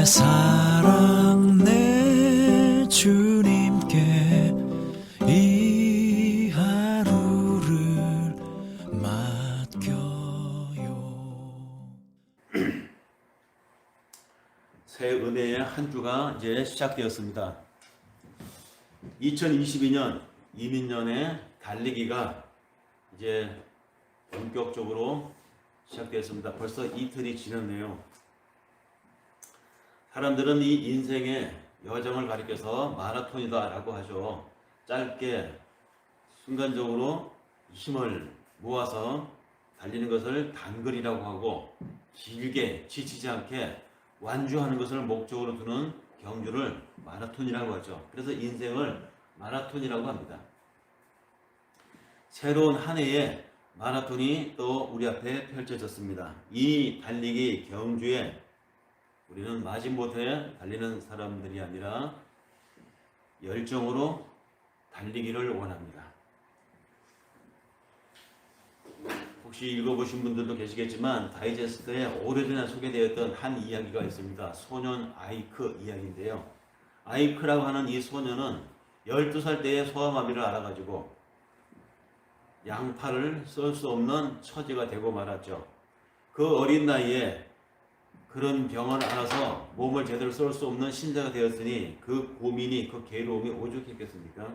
사랑 내 주님께 이 하루를 맡겨요. 새 은혜의 한 주가 이제 시작되었습니다. 2022년 이민년의 달리기가 이제 본격적으로 시작되었습니다. 벌써 이틀이 지났네요. 사람들은 이 인생의 여정을 가리켜서 마라톤이다 라고 하죠. 짧게 순간적으로 힘을 모아서 달리는 것을 단거리라고 하고, 길게 지치지 않게 완주하는 것을 목적으로 두는 경주를 마라톤이라고 하죠. 그래서 인생을 마라톤이라고 합니다. 새로운 한 해의 마라톤이 또 우리 앞에 펼쳐졌습니다. 이 달리기 경주에 우리는 마지못해 달리는 사람들이 아니라 열정으로 달리기를 원합니다. 혹시 읽어보신 분들도 계시겠지만 다이제스트에 오래전에 소개되었던 한 이야기가 있습니다. 소년 아이크 이야기인데요. 아이크라고 하는 이 소년은 12살 때에 소아마비를 앓아가지고 양팔을 쓸 수 없는 처지가 되고 말았죠. 그 어린 나이에 그런 병을 앓아서 몸을 제대로 쓸 수 없는 신자가 되었으니 그 고민이, 그 괴로움이 오죽했겠습니까?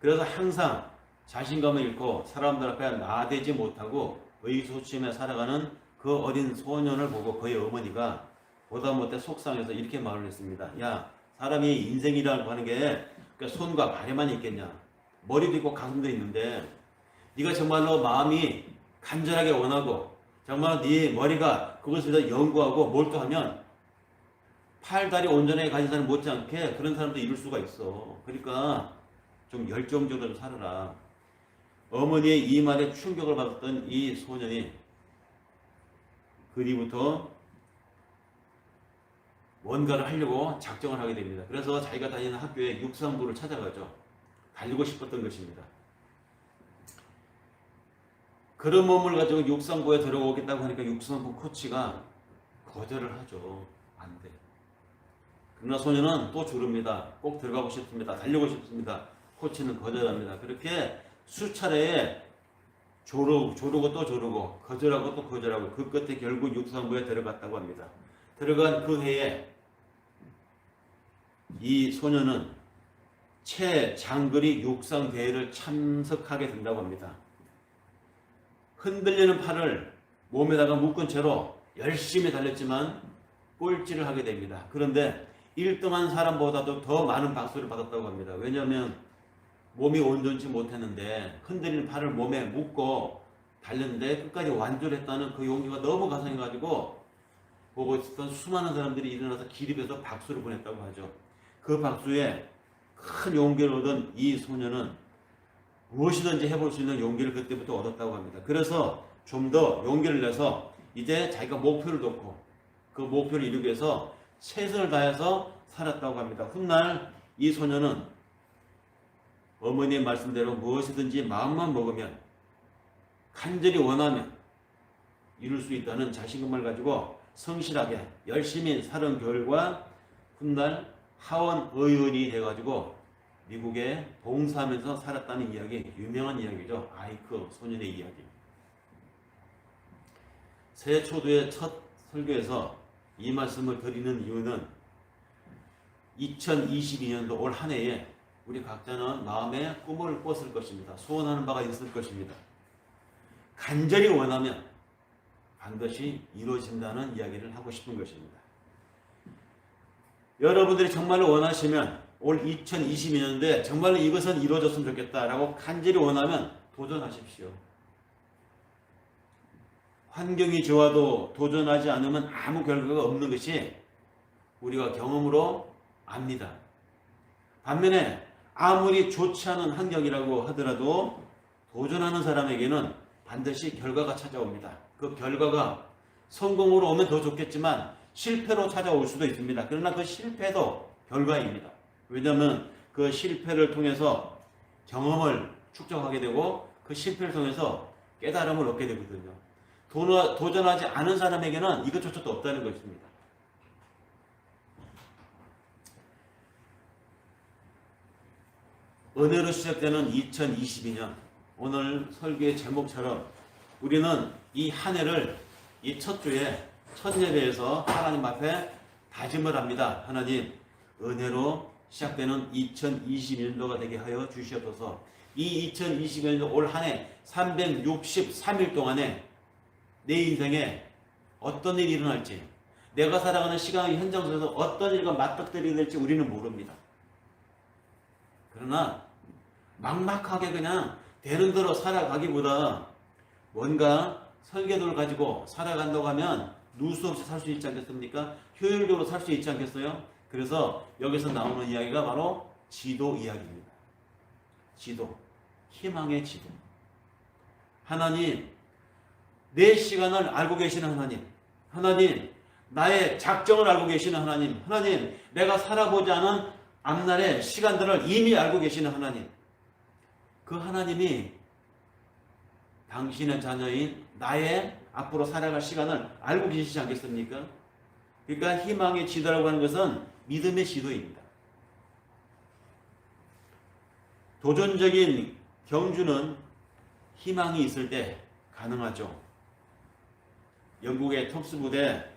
그래서 항상 자신감을 잃고 사람들 앞에 나대지 못하고 의기소침해 살아가는 그 어린 소년을 보고 그의 어머니가 보다 못해 속상해서 이렇게 말을 했습니다. 야, 사람이 인생이라고 하는 게 손과 발에만 있겠냐? 머리도 있고 가슴도 있는데 네가 정말로 마음이 간절하게 원하고 정말 네 머리가 그것을 위해서 연구하고 몰두하면 팔, 다리 온전하게 가진 사람 못지않게 그런 사람도 이룰 수가 있어. 그러니까 좀 열정적으로 좀 살아라. 어머니의 이 말에 충격을 받았던 이 소년이 그 뒤부터 뭔가를 하려고 작정을 하게 됩니다. 그래서 자기가 다니는 학교에 육상부를 찾아가죠. 달리고 싶었던 것입니다. 그런 몸을 가지고 육상부에 들어오겠다고 하니까 육상부 코치가 거절을 하죠. 안 돼. 그러나 소년은 또 조릅니다. 꼭 들어가고 싶습니다. 달리고 싶습니다. 코치는 거절합니다. 그렇게 수차례에 조르고 또 조르고 거절하고 또 거절하고 그 끝에 결국 육상부에 들어갔다고 합니다. 들어간 그 해에 이 소년은 최장거리 육상대회를 참석하게 된다고 합니다. 흔들리는 팔을 몸에다가 묶은 채로 열심히 달렸지만 꼴찌를 하게 됩니다. 그런데 1등한 사람보다도 더 많은 박수를 받았다고 합니다. 왜냐하면 몸이 온전치 못했는데 흔들리는 팔을 몸에 묶고 달렸는데 끝까지 완주를 했다는 그 용기가 너무 가상해가지고 보고 있었던 수많은 사람들이 일어나서 기립해서 박수를 보냈다고 하죠. 그 박수에 큰 용기를 얻은 이 소년은 무엇이든지 해볼 수 있는 용기를 그때부터 얻었다고 합니다. 그래서 좀 더 용기를 내서 이제 자기가 목표를 놓고 그 목표를 이루기 위해서 최선을 다해서 살았다고 합니다. 훗날 이 소년은 어머니의 말씀대로 무엇이든지 마음만 먹으면 간절히 원하면 이룰 수 있다는 자신감을 가지고 성실하게 열심히 살은 결과 훗날 하원 의원이 돼가지고 미국에 봉사하면서 살았다는 이야기, 유명한 이야기죠. 아이크 소년의 이야기. 새해 초두의 첫 설교에서 이 말씀을 드리는 이유는 2022년도 올 한 해에 우리 각자는 마음에 꿈을 꿨을 것입니다. 소원하는 바가 있을 것입니다. 간절히 원하면 반드시 이루어진다는 이야기를 하고 싶은 것입니다. 여러분들이 정말로 원하시면 올 2022년도에 정말로 이것은 이루어졌으면 좋겠다라고 간절히 원하면 도전하십시오. 환경이 좋아도 도전하지 않으면 아무 결과가 없는 것이 우리가 경험으로 압니다. 반면에 아무리 좋지 않은 환경이라고 하더라도 도전하는 사람에게는 반드시 결과가 찾아옵니다. 그 결과가 성공으로 오면 더 좋겠지만 실패로 찾아올 수도 있습니다. 그러나 그 실패도 결과입니다. 왜냐하면 그 실패를 통해서 경험을 축적하게 되고 그 실패를 통해서 깨달음을 얻게 되거든요. 도전하지 않은 사람에게는 이것조차도 없다는 것입니다. 은혜로 시작되는 2022년, 오늘 설교의 제목처럼 우리는 이 한 해를 이 첫 주에 첫 예배에서 하나님 앞에 다짐을 합니다. 하나님, 은혜로 시작되는 2021년도가 되게 하여 주시옵소서. 이 2021년도 올 한 해 363일 동안에 내 인생에 어떤 일이 일어날지, 내가 살아가는 시간의 현장 속에서 어떤 일과 맞닥뜨리게 될지 우리는 모릅니다. 그러나 막막하게 그냥 되는 대로 살아가기보다 뭔가 설계도를 가지고 살아간다고 하면 누수 없이 살 수 있지 않겠습니까? 효율적으로 살 수 있지 않겠어요? 그래서 여기서 나오는 이야기가 바로 지도 이야기입니다. 지도, 희망의 지도. 하나님, 내 시간을 알고 계시는 하나님, 하나님, 나의 작정을 알고 계시는 하나님, 하나님, 내가 살아보지 않은 앞날의 시간들을 이미 알고 계시는 하나님, 그 하나님이 당신의 자녀인 나의 앞으로 살아갈 시간을 알고 계시지 않겠습니까? 그러니까 희망의 지도라고 하는 것은 믿음의 지도입니다. 도전적인 경주는 희망이 있을 때 가능하죠. 영국의 특수부대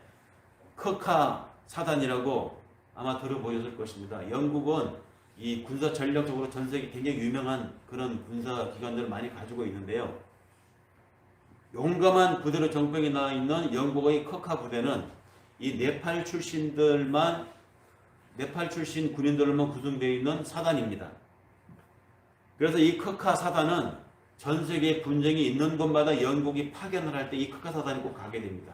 커카 사단이라고 아마 들어보셨을 것입니다. 영국은 이 군사 전략적으로 전 세계 굉장히 유명한 그런 군사 기관들을 많이 가지고 있는데요. 용감한 부대로 정병에 나와 있는 영국의 커카 부대는 이 네팔 출신 군인들로만 구성되어 있는 사단입니다. 그래서 이 커카 사단은 전 세계 분쟁이 있는 곳마다 영국이 파견을 할 때 이 커카 사단이 꼭 가게 됩니다.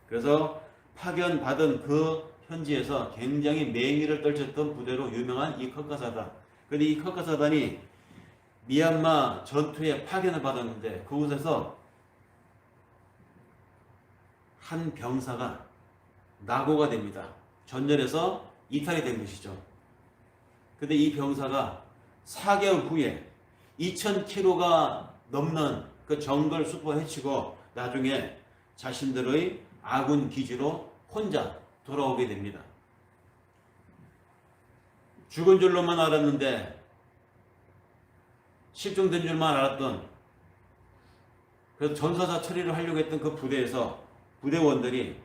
그래서 파견받은 그 현지에서 굉장히 맹위를 떨쳤던 부대로 유명한 이 커카 사단. 그런데 이 커카 사단이 미얀마 전투에 파견을 받았는데 그곳에서 한 병사가 낙오가 됩니다. 전열에서 이탈이 된 것이죠. 근데 이 병사가 4개월 후에 2000km가 넘는 그 정글 숲을 헤치고 나중에 자신들의 아군 기지로 혼자 돌아오게 됩니다. 죽은 줄로만 알았는데 실종된 줄만 알았던, 그래서 전사자 처리를 하려고 했던 그 부대에서 부대원들이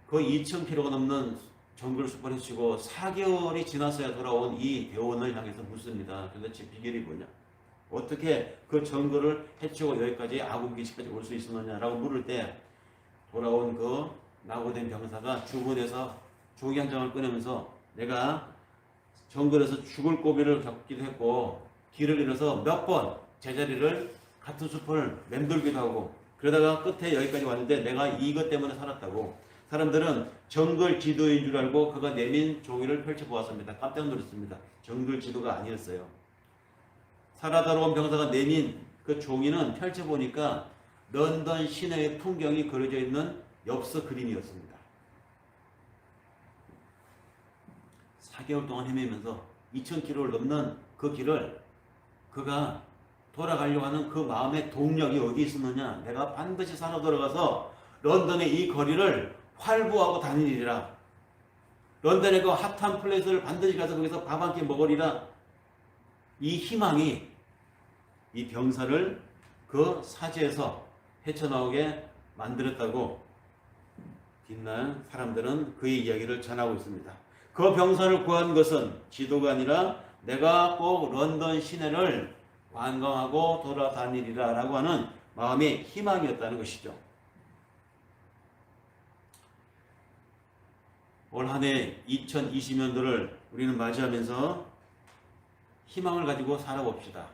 거의 2000km가 넘는 정글 숲을 헤치고 4개월이 지났어야 돌아온 이 대원을 향해서 묻습니다. 도대체 비결이 뭐냐? 어떻게 그 정글을 헤치고 여기까지 아군 기지까지 올 수 있었느냐라고 물을 때 돌아온 그 낙오된 병사가 주문에서 종이 한 장을 꺼내면서 내가 정글에서 죽을 고비를 겪기도 했고 길을 잃어서 몇 번 제자리를 같은 숲을 맴돌기도 하고 그러다가 끝에 여기까지 왔는데 내가 이것 때문에 살았다고. 사람들은 정글 지도인 줄 알고 그가 내민 종이를 펼쳐보았습니다. 깜짝 놀랐습니다. 정글 지도가 아니었어요. 살아다로운 병사가 내민 그 종이는 펼쳐보니까 런던 시내의 풍경이 그려져 있는 엽서 그림이었습니다. 4개월 동안 헤매면서 2000km를 넘는 그 길을 그가 돌아가려고 하는 그 마음의 동력이 어디 있었느냐? 내가 반드시 살아 돌아가서 런던의 이 거리를 활보하고 다니리라. 런던의 그 핫한 플레이스를 반드시 가서 거기서 밥 한 끼 먹으리라. 이 희망이 이 병사를 그 사지에서 헤쳐나오게 만들었다고 뒷날 사람들은 그의 이야기를 전하고 있습니다. 그 병사를 구한 것은 지도가 아니라 내가 꼭 런던 시내를 관광하고 돌아다니리라 라고 하는 마음의 희망이었다는 것이죠. 올 한 해 2020년도를 우리는 맞이하면서 희망을 가지고 살아봅시다.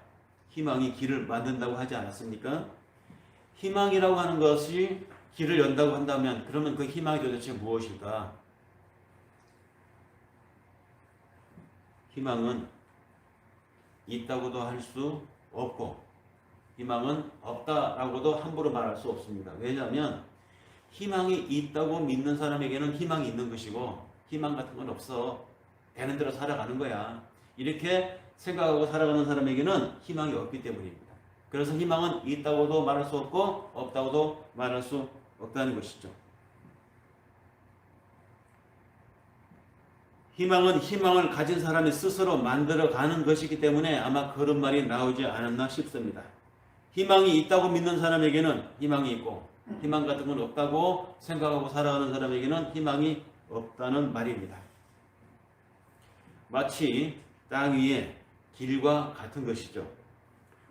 희망이 길을 만든다고 하지 않았습니까? 희망이라고 하는 것이 길을 연다고 한다면 그러면 그 희망이 도대체 무엇일까? 희망은 있다고도 할 수 없고 희망은 없다라고도 함부로 말할 수 없습니다. 왜냐하면 희망이 있다고 믿는 사람에게는 희망이 있는 것이고 희망 같은 건 없어. 되는 대로 살아가는 거야. 이렇게 생각하고 살아가는 사람에게는 희망이 없기 때문입니다. 그래서 희망은 있다고도 말할 수 없고 없다고도 말할 수 없다는 것이죠. 희망은 희망을 가진 사람이 스스로 만들어가는 것이기 때문에 아마 그런 말이 나오지 않았나 싶습니다. 희망이 있다고 믿는 사람에게는 희망이 있고 희망 같은 건 없다고 생각하고 살아가는 사람에게는 희망이 없다는 말입니다. 마치 땅 위에 길과 같은 것이죠.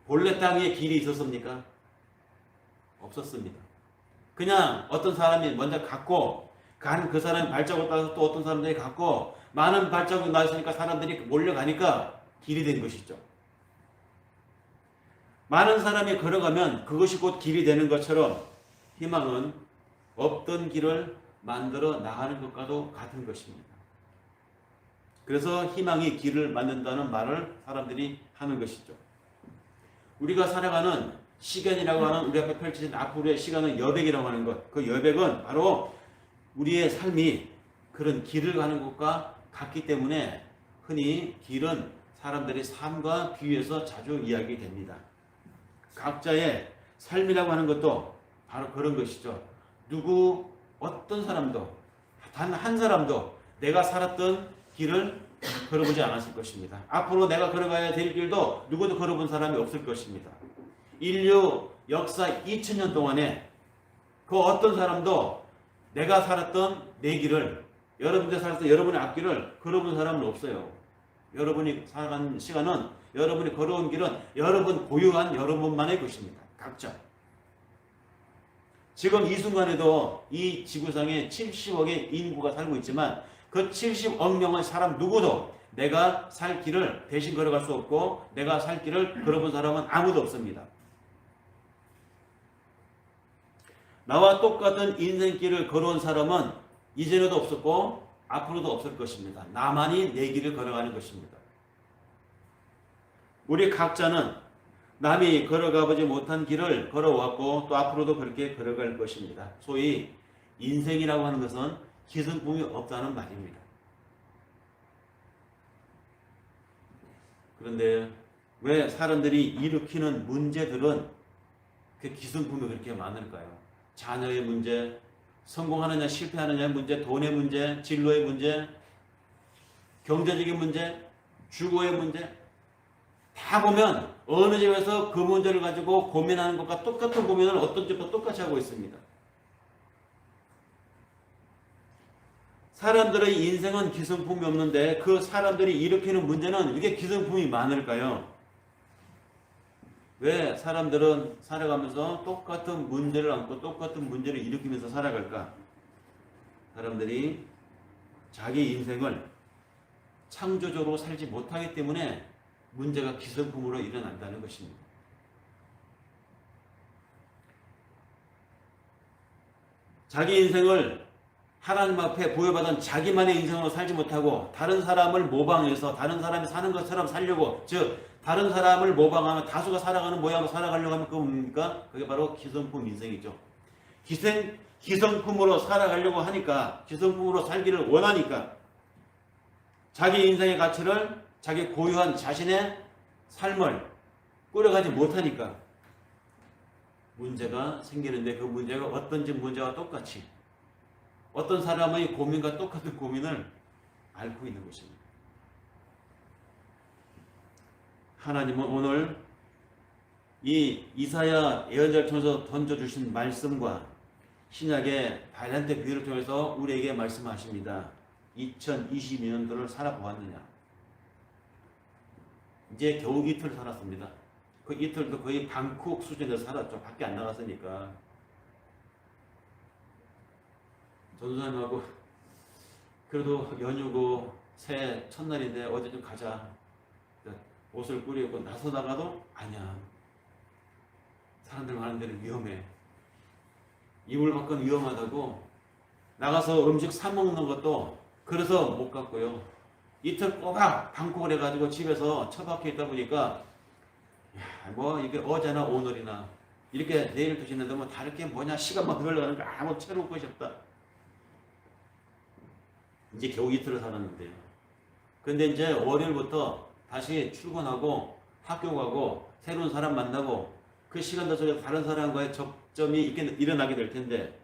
본래 땅 위에 길이 있었습니까? 없었습니다. 그냥 어떤 사람이 먼저 갔고 간 그 사람의 발자국을 따라서 또 어떤 사람들이 갔고 많은 발자국이 나있으니까 사람들이 몰려가니까 길이 된 것이죠. 많은 사람이 걸어가면 그것이 곧 길이 되는 것처럼 희망은 없던 길을 만들어 나가는 것과도 같은 것입니다. 그래서 희망이 길을 만든다는 말을 사람들이 하는 것이죠. 우리가 살아가는 시간이라고 하는 우리 앞에 펼쳐진 앞으로의 시간은 여백이라고 하는 것. 그 여백은 바로 우리의 삶이 그런 길을 가는 것과 같기 때문에 흔히 길은 사람들의 삶과 비유해서 자주 이야기됩니다. 각자의 삶이라고 하는 것도 바로 그런 것이죠. 어떤 사람도 단 한 사람도 내가 살았던 길을 걸어보지 않았을 것입니다. 앞으로 내가 걸어가야 될 길도 누구도 걸어본 사람이 없을 것입니다. 인류 역사 2000년 동안에 그 어떤 사람도 내가 살았던 내 길을 여러분들 살았던 여러분의 앞길을 걸어본 사람은 없어요. 여러분이 살아간 시간은 여러분이 걸어온 길은 여러분 고유한 여러분만의 것입니다. 각자. 지금 이 순간에도 이 지구상에 70억의 인구가 살고 있지만 그 70억 명의 사람 누구도 내가 살 길을 대신 걸어갈 수 없고 내가 살 길을 걸어본 사람은 아무도 없습니다. 나와 똑같은 인생길을 걸어온 사람은 이전에도 없었고 앞으로도 없을 것입니다. 나만이 내 길을 걸어가는 것입니다. 우리 각자는 남이 걸어가보지 못한 길을 걸어왔고 또 앞으로도 그렇게 걸어갈 것입니다. 소위 인생이라고 하는 것은 기승품이 없다는 말입니다. 그런데 왜 사람들이 일으키는 문제들은 그 기승품이 그렇게 많을까요? 자녀의 문제, 성공하느냐 실패하느냐의 문제, 돈의 문제, 진로의 문제, 경제적인 문제, 주거의 문제 다 보면 어느 집에서 그 문제를 가지고 고민하는 것과 똑같은 고민을 어떤 집도 똑같이 하고 있습니다. 사람들의 인생은 기성품이 없는데 그 사람들이 일으키는 문제는 이게 기성품이 많을까요? 왜 사람들은 살아가면서 똑같은 문제를 안고 똑같은 문제를 일으키면서 살아갈까? 사람들이 자기 인생을 창조적으로 살지 못하기 때문에 문제가 기성품으로 일어난다는 것입니다. 자기 인생을 하나님 앞에 부여받은 자기만의 인생으로 살지 못하고 다른 사람을 모방해서 다른 사람이 사는 것처럼 살려고, 즉 다른 사람을 모방하면 다수가 살아가는 모양으로 살아가려고 하면 그게 뭡니까? 그게 바로 기성품 인생이죠. 기성품으로 살아가려고 하니까, 기성품으로 살기를 원하니까 자기 인생의 가치를 자기 고유한 자신의 삶을 꾸려가지 못하니까 문제가 생기는데, 그 문제가 어떤 집 문제와 똑같이 어떤 사람의 고민과 똑같은 고민을 앓고 있는 것입니다. 하나님은 오늘 이 이사야 예언자를 통해서 던져주신 말씀과 신약의 달란트 비유를 통해서 우리에게 말씀하십니다. 2022년도를 살아보았느냐? 이제 겨우 이틀 살았습니다. 그 이틀도 거의 방콕 수준에서 살았죠. 밖에 안 나갔으니까. 전도사님하고 그래도 연휴고 새해 첫날인데 어디 좀 가자. 옷을 꾸리고 나서다가도 아니야. 사람들 많은 데는 위험해. 이불 밖은 위험하다고 나가서 음식 사 먹는 것도 그래서 못 갔고요. 이틀 꼬박 방콕을 해가지고 집에서 처박혀 있다 보니까 뭐 이게 어제나 오늘이나 이렇게 내일 두시는데 뭐 다를 게 뭐냐, 시간만 흘러가는 거 아무 새로운 것이 없다. 이제 겨우 이틀을 살았는데요. 근데 이제 월요일부터 다시 출근하고 학교 가고 새로운 사람 만나고 그 시간도 속에 다른 사람과의 접점이 일어나게 될 텐데,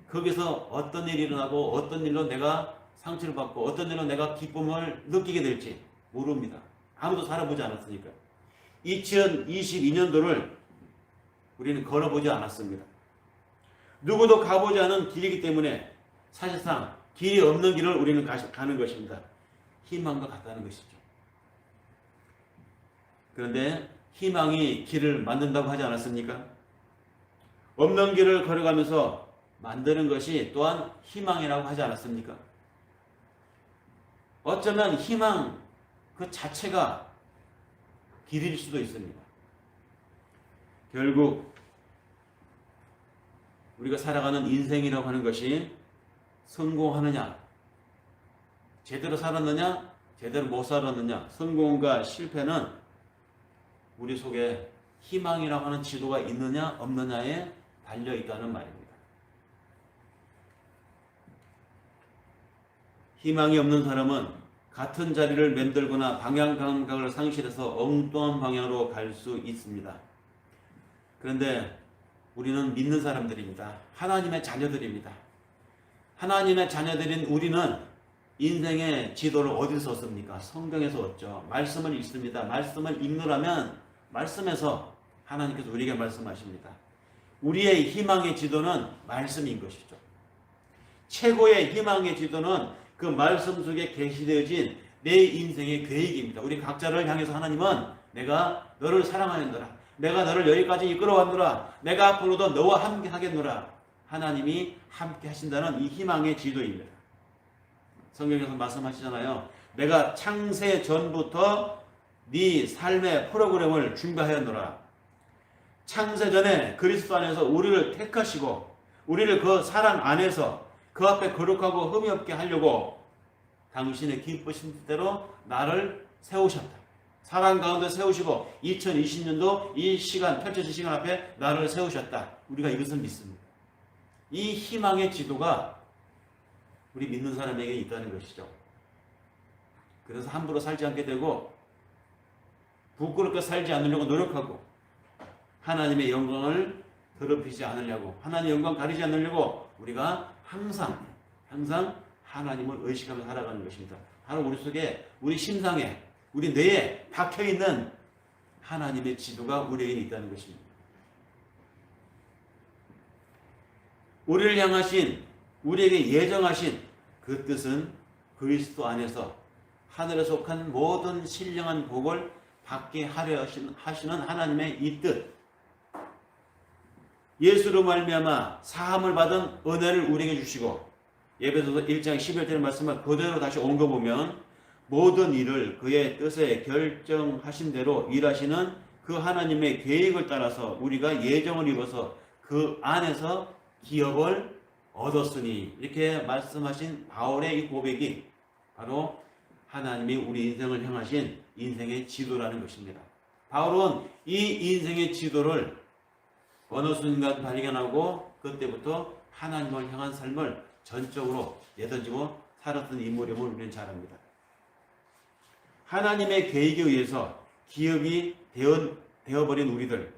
거기서 어떤 일이 일어나고 어떤 일로 내가 상처를 받고 어떤 일로 내가 기쁨을 느끼게 될지 모릅니다. 아무도 살아보지 않았으니까. 2022년도를 우리는 걸어보지 않았습니다. 누구도 가보지 않은 길이기 때문에 사실상 길이 없는 길을 우리는 가는 것입니다. 희망과 같다는 것이죠. 그런데 희망이 길을 만든다고 하지 않았습니까? 없는 길을 걸어가면서 만드는 것이 또한 희망이라고 하지 않았습니까? 어쩌면 희망 그 자체가 길일 수도 있습니다. 결국 우리가 살아가는 인생이라고 하는 것이 성공하느냐, 제대로 살았느냐, 제대로 못 살았느냐, 성공과 실패는 우리 속에 희망이라고 하는 지도가 있느냐 없느냐에 달려 있다는 말입니다. 희망이 없는 사람은 같은 자리를 맴돌거나 방향 감각을 상실해서 엉뚱한 방향으로 갈 수 있습니다. 그런데 우리는 믿는 사람들입니다. 하나님의 자녀들입니다. 하나님의 자녀들인 우리는 인생의 지도를 어디서 얻습니까? 성경에서 얻죠. 말씀을 읽습니다. 말씀을 읽노라면 말씀에서 하나님께서 우리에게 말씀하십니다. 우리의 희망의 지도는 말씀인 것이죠. 최고의 희망의 지도는 그 말씀 속에 계시되어진 내 인생의 계획입니다. 우리 각자를 향해서 하나님은 내가 너를 사랑하는도라. 내가 너를 여기까지 이끌어왔노라. 내가 앞으로도 너와 함께 하겠노라. 하나님이 함께 하신다는 이 희망의 지도입니다. 성경에서 말씀하시잖아요. 내가 창세 전부터 네 삶의 프로그램을 준비하였노라. 창세 전에 그리스도 안에서 우리를 택하시고 우리를 그 사랑 안에서 그 앞에 거룩하고 흠이 없게 하려고 당신의 기쁘신 대로 나를 세우셨다. 사랑 가운데 세우시고 2020년도 이 시간 펼쳐진 시간 앞에 나를 세우셨다. 우리가 이것을 믿습니다. 이 희망의 지도가 우리 믿는 사람에게 있다는 것이죠. 그래서 함부로 살지 않게 되고 부끄럽게 살지 않으려고 노력하고 하나님의 영광을 더럽히지 않으려고 하나님의 영광 가리지 않으려고 우리가 항상 하나님을 의식하며 살아가는 것입니다. 바로 우리 속에 우리 심상에 우리 뇌에 박혀있는 하나님의 지도가 우리에게 있다는 것입니다. 우리를 향하신 우리에게 예정하신 그 뜻은 그리스도 안에서 하늘에 속한 모든 신령한 복을 받게 하려 하시는 하나님의 이 뜻, 예수로 말미암아 사함을 받은 은혜를 우리에게 주시고 에베소서 1장 11절 말씀을 그대로 다시 옮겨보면 모든 일을 그의 뜻에 결정하신 대로 일하시는 그 하나님의 계획을 따라서 우리가 예정을 입어서 그 안에서 기업을 얻었으니 이렇게 말씀하신 바울의 이 고백이 바로 하나님이 우리 인생을 향하신 인생의 지도라는 것입니다. 바울은 이 인생의 지도를 어느 순간 발견하고 그때부터 하나님을 향한 삶을 전적으로 내던지고 살았던 인물임을 우리는 잘 압니다. 하나님의 계획에 의해서 기업이 되어버린 우리들,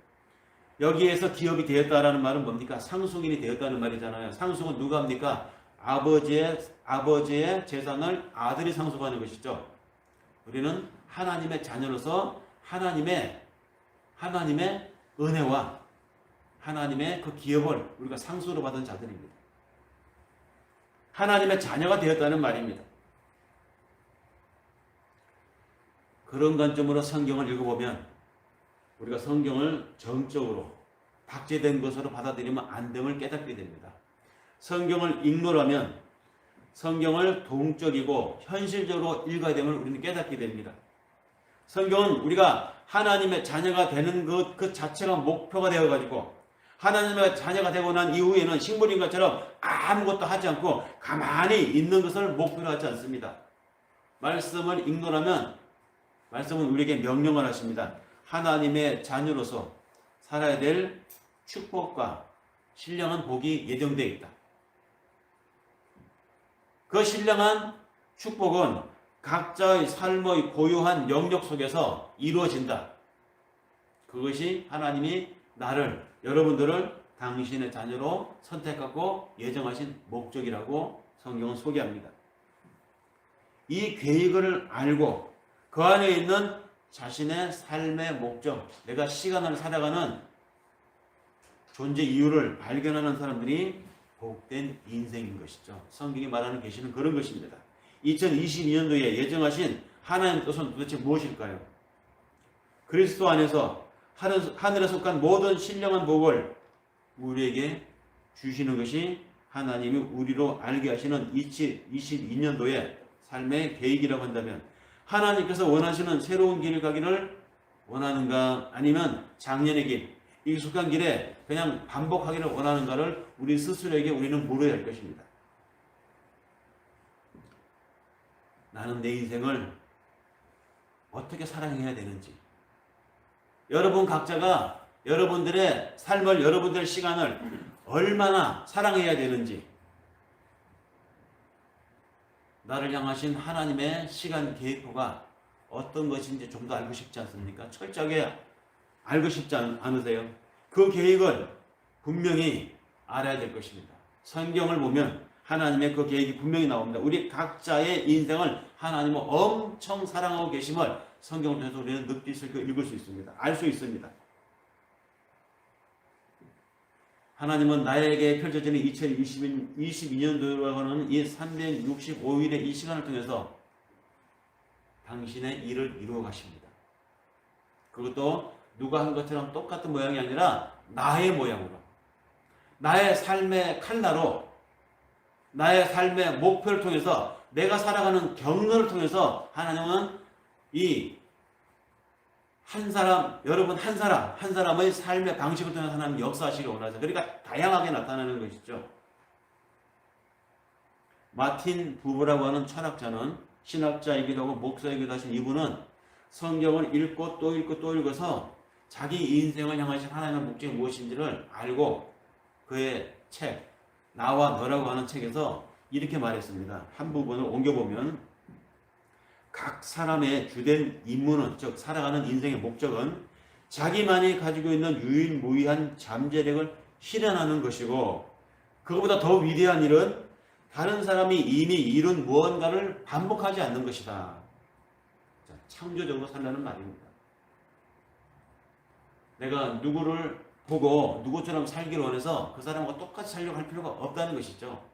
여기에서 기업이 되었다라는 말은 뭡니까? 상속인이 되었다는 말이잖아요. 상속은 누가 합니까? 아버지의 재산을 아들이 상속하는 것이죠. 우리는 하나님의 자녀로서 하나님의 은혜와 하나님의 그 기업을 우리가 상속으로 받은 자들입니다. 하나님의 자녀가 되었다는 말입니다. 그런 관점으로 성경을 읽어보면 우리가 성경을 정적으로 박제된 것으로 받아들이면 안 됨을 깨닫게 됩니다. 성경을 읽노라면 성경을 동적이고 현실적으로 읽어야 됨을 우리는 깨닫게 됩니다. 성경은 우리가 하나님의 자녀가 되는 그 자체가 목표가 되어가지고 하나님의 자녀가 되고 난 이후에는 식물인간처럼 아무것도 하지 않고 가만히 있는 것을 목표로 하지 않습니다. 말씀을 읽노라면 말씀은 우리에게 명령을 하십니다. 하나님의 자녀로서 살아야 될 축복과 신령한 복이 예정되어 있다. 그 신령한 축복은 각자의 삶의 고유한 영역 속에서 이루어진다. 그것이 하나님이 여러분들을 당신의 자녀로 선택하고 예정하신 목적이라고 성경은 소개합니다. 이 계획을 알고 그 안에 있는 자신의 삶의 목적, 내가 시간을 살아가는 존재 이유를 발견하는 사람들이 복된 인생인 것이죠. 성경이 말하는 계시는 그런 것입니다. 2022년도에 예정하신 하나님의 뜻은 도대체 무엇일까요? 그리스도 안에서 하늘에 속한 모든 신령한 복을 우리에게 주시는 것이 하나님이 우리로 알게 하시는 2022년도의 삶의 계획이라고 한다면, 하나님께서 원하시는 새로운 길을 가기를 원하는가, 아니면 작년의 길, 익숙한 길에 그냥 반복하기를 원하는가를 우리 스스로에게 우리는 물어야 할 것입니다. 나는 내 인생을 어떻게 사랑해야 되는지, 여러분 각자가 여러분들의 삶을, 여러분들의 시간을 얼마나 사랑해야 되는지, 나를 향하신 하나님의 시간 계획표가 어떤 것인지 좀 더 알고 싶지 않습니까? 철저하게 알고 싶지 않으세요? 그 계획을 분명히 알아야 될 것입니다. 성경을 보면 하나님의 그 계획이 분명히 나옵니다. 우리 각자의 인생을 하나님은 엄청 사랑하고 계심을 성경을 통해서 우리는 느낄 수 있고 읽을 수 있습니다. 알 수 있습니다. 하나님은 나에게 펼쳐지는 2022년도라고 하는 이 365일의 이 시간을 통해서 당신의 일을 이루어 가십니다. 그것도 누가 한 것처럼 똑같은 모양이 아니라 나의 모양으로, 나의 삶의 칼라로, 나의 삶의 목표를 통해서, 내가 살아가는 경로를 통해서 하나님은 이 한 사람, 여러분 한 사람의 삶의 방식을 통해서 하나님 역사하시기 원하죠. 그러니까 다양하게 나타나는 것이죠. 마틴 부브라고 하는 철학자는, 신학자이기도 하고 목사이기도 하신 이분은 성경을 읽고 또 읽고 또 읽어서 자기 인생을 향하신 하나님의 목적이 무엇인지를 알고 그의 책, 나와 너라고 하는 책에서 이렇게 말했습니다. 한 부분을 옮겨보면, 각 사람의 주된 임무는, 즉 살아가는 인생의 목적은 자기만이 가지고 있는 유일무이한 잠재력을 실현하는 것이고, 그것보다 더 위대한 일은 다른 사람이 이미 이룬 무언가를 반복하지 않는 것이다. 자, 창조적으로 살라는 말입니다. 내가 누구를 보고 누구처럼 살기를 원해서 그 사람과 똑같이 살려고 할 필요가 없다는 것이죠.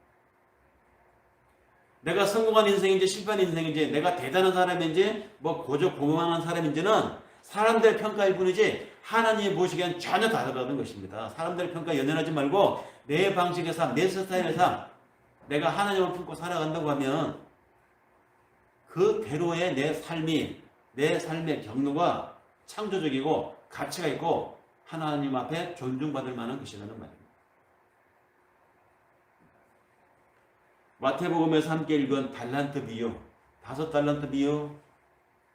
내가 성공한 인생인지 실패한 인생인지, 내가 대단한 사람인지 뭐 고만한 사람인지는 사람들의 평가일 뿐이지 하나님이 보시기엔 전혀 다르다는 것입니다. 사람들의 평가에 연연하지 말고 내 방식의 삶, 내 스타일의 삶, 내가 하나님을 품고 살아간다고 하면 그대로의 내 삶이, 내 삶의 경로가 창조적이고 가치가 있고 하나님 앞에 존중받을 만한 것이라는 말입니다. 마태복음에서 함께 읽은 달란트 비유, 5달란트 비유,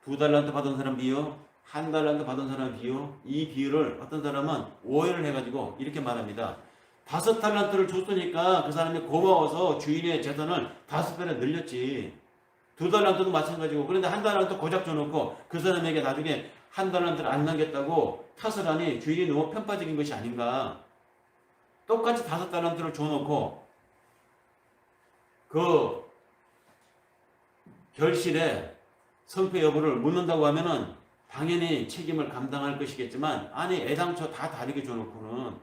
2달란트 받은 사람 비유, 1달란트 받은 사람 비유, 이 비유를 어떤 사람은 오해를 해가지고 이렇게 말합니다. 5달란트를 줬으니까 그 사람이 고마워서 주인의 재산을 5배나 늘렸지. 2달란트도 마찬가지고, 그런데 1달란트 고작 줘놓고 그 사람에게 나중에 1달란트를 안 남겼다고 탓을 하니 주인이 너무 편파적인 것이 아닌가. 똑같이 5달란트를 줘놓고 그 결실에 성패 여부를 묻는다고 하면은 당연히 책임을 감당할 것이겠지만, 아니 애당초 다 다르게 줘놓고는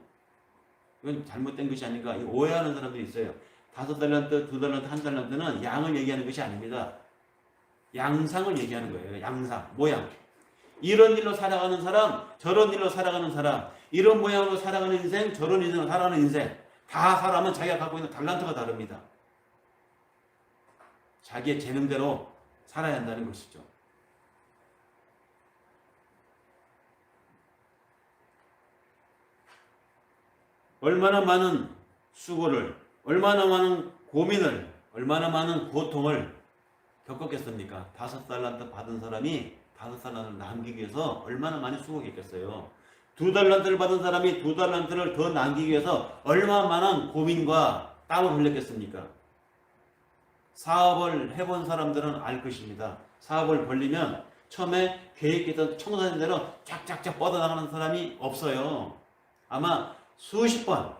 이건 잘못된 것이 아닌가, 오해하는 사람들이 있어요. 5달란트, 2달란트, 1달란트는 양을 얘기하는 것이 아닙니다. 양상을 얘기하는 거예요. 양상, 모양. 이런 일로 살아가는 사람, 저런 일로 살아가는 사람, 이런 모양으로 살아가는 인생, 저런 인생으로 살아가는 인생, 다 사람은 자기가 갖고 있는 달란트가 다릅니다. 자기의 재능대로 살아야 한다는 것이죠. 얼마나 많은 수고를, 얼마나 많은 고민을, 얼마나 많은 고통을 겪었겠습니까? 5달란트 받은 사람이 5달란트를 남기기 위해서 얼마나 많이 수고했겠어요. 2달란트를 받은 사람이 2달란트를 더 남기기 위해서 얼마나 많은 고민과 땀을 흘렸겠습니까? 사업을 해본 사람들은 알 것입니다. 사업을 벌리면 처음에 계획했던 청사진대로 쫙쫙쫙 뻗어나가는 사람이 없어요. 아마 수십 번,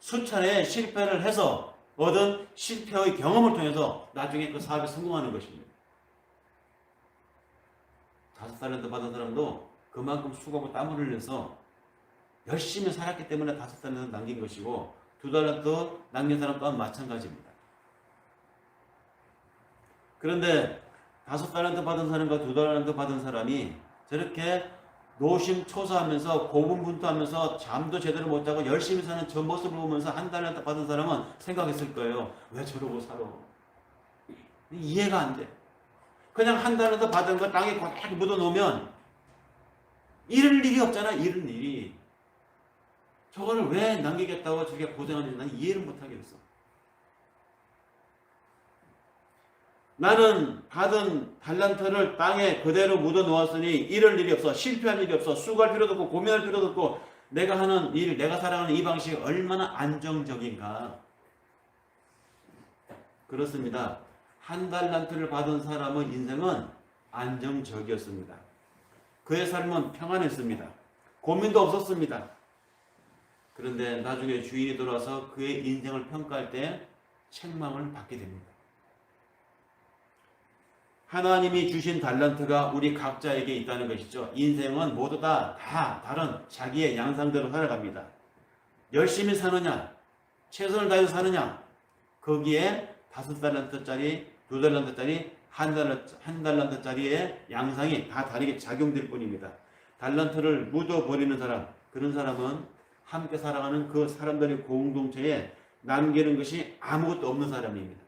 수차례 실패를 해서 얻은 실패의 경험을 통해서 나중에 그 사업에 성공하는 것입니다. 5달란트 받은 사람도 그만큼 수고하고 땀을 흘려서 열심히 살았기 때문에 5달란트 남긴 것이고 2달란트 남긴 사람 또한 마찬가지입니다. 그런데 5달란트 받은 사람과 2달란트 받은 사람이 저렇게 노심초사하면서 고군분투하면서 잠도 제대로 못 자고 열심히 사는 저 모습을 보면서 1달란트 받은 사람은 생각했을 거예요. 왜 저러고 살아? 이해가 안 돼. 그냥 1달란트 받은 거 땅에 꽉 묻어놓으면 잃을 일이 없잖아. 잃을 일이. 저거를 왜 남기겠다고 저렇게 고생하는지 난 이해를 못하겠어. 나는 받은 달란트를 땅에 그대로 묻어 놓았으니 잃을 일이 없어. 실패할 일이 없어. 수고할 필요도 없고 고민할 필요도 없고 내가 하는 일, 내가 살아가는 이 방식이 얼마나 안정적인가. 그렇습니다. 1달란트를 받은 사람의 인생은 안정적이었습니다. 그의 삶은 평안했습니다. 고민도 없었습니다. 그런데 나중에 주인이 돌아와서 그의 인생을 평가할 때 책망을 받게 됩니다. 하나님이 주신 달란트가 우리 각자에게 있다는 것이죠. 인생은 모두 다 다른 자기의 양상대로 살아갑니다. 열심히 사느냐, 최선을 다해서 사느냐, 거기에 5달란트짜리, 2달란트짜리, 1달란트짜리의 양상이 다 다르게 작용될 뿐입니다. 달란트를 묻어버리는 사람, 그런 사람은 함께 살아가는 그 사람들의 공동체에 남기는 것이 아무것도 없는 사람입니다.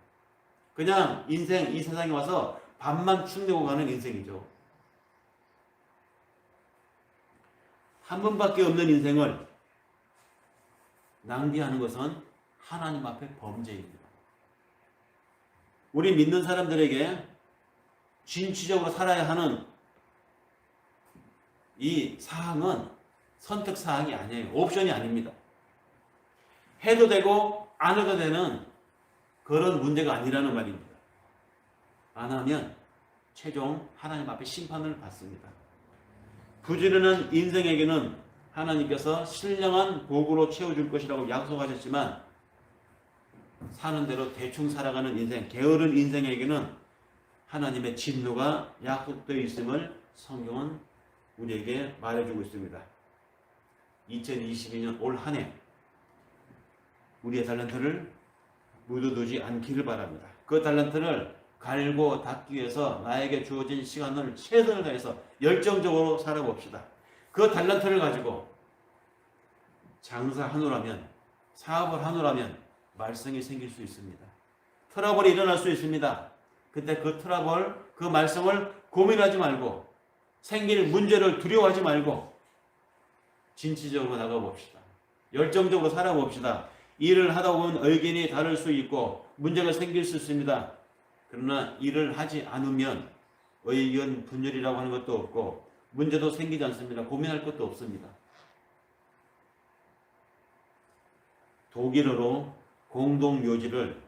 그냥 인생, 이 세상에 와서 밥만 축내고 가는 인생이죠. 한 번밖에 없는 인생을 낭비하는 것은 하나님 앞에 범죄입니다. 우리 믿는 사람들에게 진취적으로 살아야 하는 이 사항은 선택사항이 아니에요. 옵션이 아닙니다. 해도 되고 안 해도 되는 그런 문제가 아니라는 말입니다. 안 하면 최종 하나님 앞에 심판을 받습니다. 부지런한 인생에게는 하나님께서 신령한 복으로 채워줄 것이라고 약속하셨지만 사는 대로 대충 살아가는 인생, 게으른 인생에게는 하나님의 진노가 약속되어 있음을 성경은 우리에게 말해주고 있습니다. 2022년 올 한 해 우리의 달란트를 묻어두지 않기를 바랍니다. 그 달란트를 갈고 닦기 위해서 나에게 주어진 시간을 최선을 다해서 열정적으로 살아봅시다. 그 달란트를 가지고 장사하노라면, 사업을 하노라면 말썽이 생길 수 있습니다. 트러블이 일어날 수 있습니다. 그때 그 트러블, 그 말썽을 고민하지 말고 생길 문제를 두려워하지 말고 진취적으로 나가봅시다. 열정적으로 살아봅시다. 일을 하다 보면 의견이 다를 수 있고 문제가 생길 수 있습니다. 그러나 일을 하지 않으면 의견 분열이라고 하는 것도 없고 문제도 생기지 않습니다. 고민할 것도 없습니다. 독일어로 공동묘지를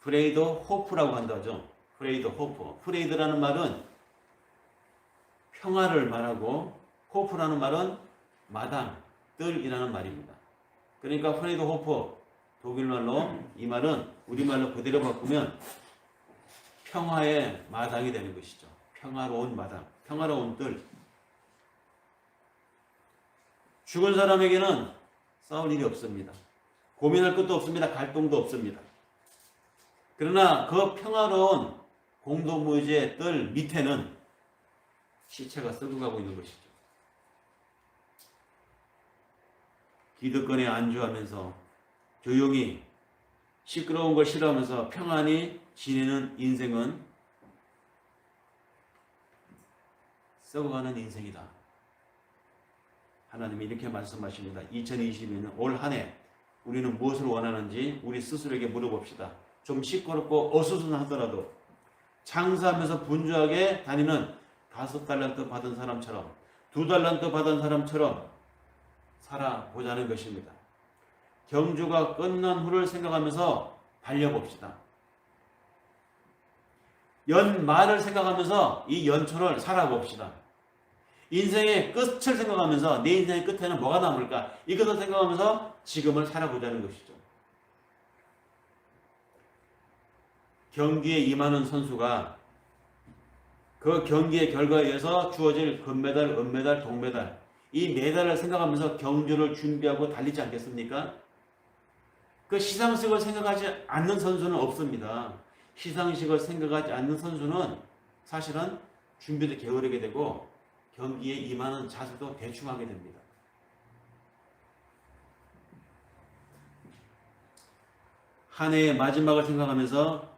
프레이드 호프라고 한다죠. 프레이드 호프. 프레이드라는 말은 평화를 말하고 호프라는 말은 마당, 뜰이라는 말입니다. 그러니까 프레이드 호프, 독일말로 이 말은 우리말로 그대로 바꾸면 평화의 마당이 되는 것이죠. 평화로운 마당, 평화로운 뜰. 죽은 사람에게는 싸울 일이 없습니다. 고민할 것도 없습니다. 갈등도 없습니다. 그러나 그 평화로운 공동묘지의 뜰 밑에는 시체가 썩어가고 있는 것이죠. 기득권에 안주하면서 조용히 시끄러운 걸 싫어하면서 평안히 지내는 인생은 썩어가는 인생이다. 하나님이 이렇게 말씀하십니다. 2022년 올 한 해 우리는 무엇을 원하는지 우리 스스로에게 물어봅시다. 좀 시끄럽고 어수선하더라도 장사하면서 분주하게 다니는 5달란트 받은 사람처럼 2달란트 받은 사람처럼 살아보자는 것입니다. 경주가 끝난 후를 생각하면서 달려봅시다. 연말을 생각하면서 이 연초를 살아봅시다. 인생의 끝을 생각하면서 내 인생의 끝에는 뭐가 남을까? 이것을 생각하면서 지금을 살아보자는 것이죠. 경기에 임하는 선수가 그 경기의 결과에 의해서 주어질 금메달, 은메달, 동메달, 이 메달을 생각하면서 경주를 준비하고 달리지 않겠습니까? 그 시상식을 생각하지 않는 선수는 없습니다. 시상식을 생각하지 않는 선수는 사실은 준비도 게으르게 되고 경기에 임하는 자세도 대충 하게 됩니다. 한 해의 마지막을 생각하면서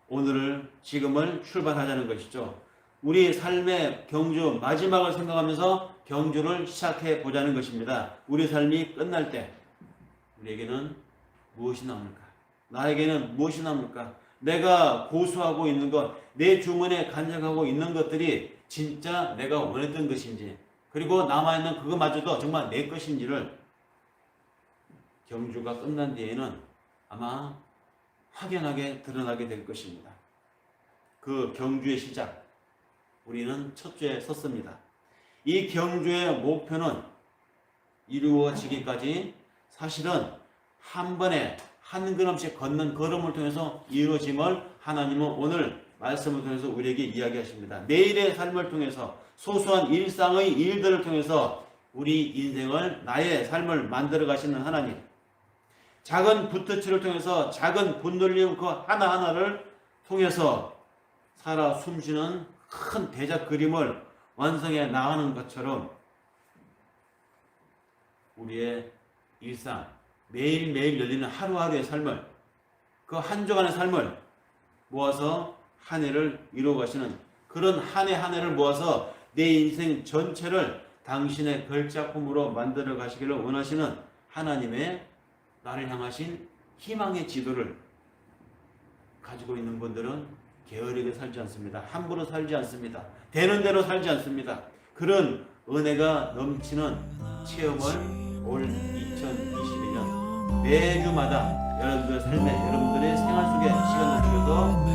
오늘을, 지금을 출발하자는 것이죠. 우리 삶의 경주 마지막을 생각하면서 경주를 시작해 보자는 것입니다. 우리 삶이 끝날 때 우리에게는 무엇이 남을까? 나에게는 무엇이 남을까? 내가 고수하고 있는 것, 내 주머니에 간직하고 있는 것들이 진짜 내가 원했던 것인지, 그리고 남아있는 그것마저도 정말 내 것인지를 경주가 끝난 뒤에는 아마 확연하게 드러나게 될 것입니다. 그 경주의 시작, 우리는 첫 주에 섰습니다. 이 경주의 목표는 이루어지기까지 사실은 한 번에 한 걸음씩 걷는 걸음을 통해서 이루어짐을 하나님은 오늘 말씀을 통해서 우리에게 이야기하십니다. 내일의 삶을 통해서, 소소한 일상의 일들을 통해서 우리 인생을, 나의 삶을 만들어 가시는 하나님, 작은 붓터치를 통해서, 작은 분놀림 그 하나하나를 통해서 살아 숨쉬는 큰 대작 그림을 완성해 나가는 것처럼 우리의 일상, 매일매일 열리는 하루하루의 삶을, 그 한 주간의 삶을 모아서 한 해를 이루어 가시는, 그런 한 해 한 해를 모아서 내 인생 전체를 당신의 걸작품으로 만들어 가시기를 원하시는 하나님의 나를 향하신 희망의 지도를 가지고 있는 분들은 게으르게 살지 않습니다. 함부로 살지 않습니다. 되는 대로 살지 않습니다. 그런 은혜가 넘치는 체험을 올 2022년 매주마다 여러분들의 삶에, 여러분들의 생활 속에 시간을 주셔서